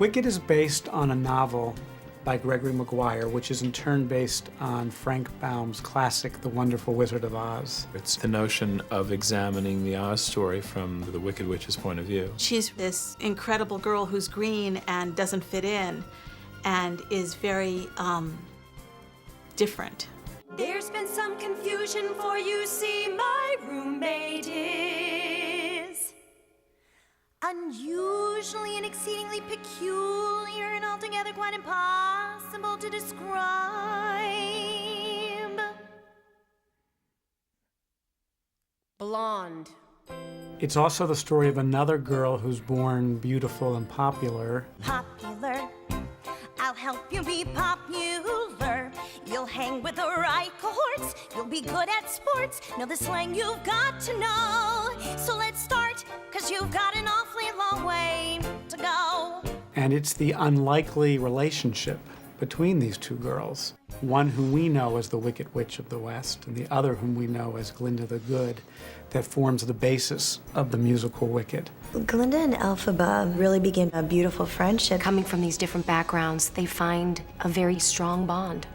Wicked is based on a novel by Gregory Maguire, which is in turn based on Frank Baum's classic, The Wonderful Wizard of Oz. It's the notion of examining the Oz story from the Wicked Witch's point of view. She's this incredible girl who's green and doesn't fit in and is very different. There's been some confusion, for you see my roommate is unusually and exceedingly peculiar and altogether quite impossible to describe. Blonde. It's also the story of another girl who's born beautiful and popular. Popular. I'll help you be popular. You'll hang with the right cohorts. You'll be good at sports. Know the slang you've got to know. So let's start, 'cause you've got an awfully long way to go. And it's the unlikely relationship between these two girls. One whom we know as the Wicked Witch of the West, and the other whom we know as Glinda the Good, that forms the basis of the musical Wicked. Glinda and Elphaba really begin a beautiful friendship. Coming from these different backgrounds, they find a very strong bond.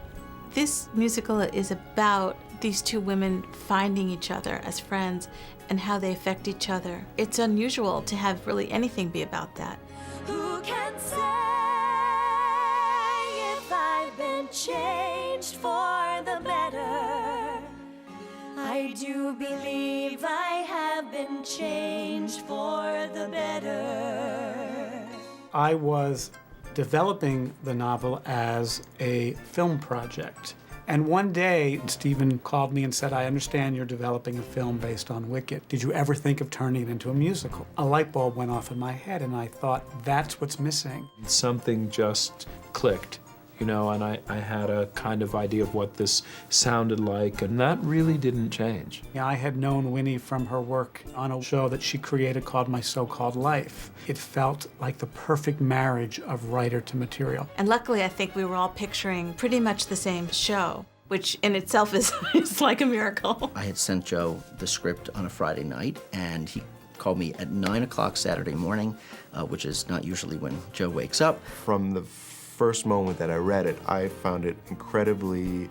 This musical is about these two women finding each other as friends and how they affect each other. It's unusual to have really anything be about that. Who can say if I've been changed for the better? I do believe I have been changed for the better. I was developing the novel as a film project. And one day, Stephen called me and said, I understand you're developing a film based on Wicked. Did you ever think of turning it into a musical? A light bulb went off in my head, and I thought, that's what's missing. Something just clicked, you know, and I had a kind of idea of what this sounded like, and that really didn't change. I had known Winnie from her work on a show that she created called My So-Called Life. It felt like the perfect marriage of writer to material. And luckily, I think we were all picturing pretty much the same show, which in itself is like a miracle. I had sent Joe the script on a Friday night, and he called me at 9 o'clock Saturday morning, which is not usually when Joe wakes up. From the first moment that I read it, I found it incredibly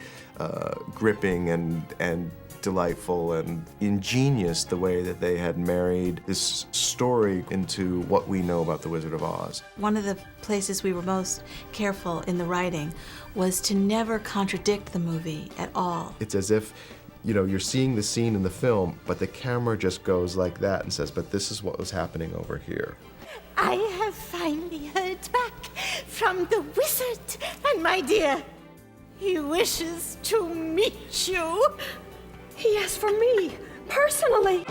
gripping and delightful and ingenious, the way that they had married this story into what we know about the Wizard of Oz. One of the places we were most careful in the writing was to never contradict the movie at all. It's as if, you know, you're seeing the scene in the film, but the camera just goes like that and says, but this is what was happening over here. I have finally heard back from the wizard, and my dear, he wishes to meet you. He asked for me, personally.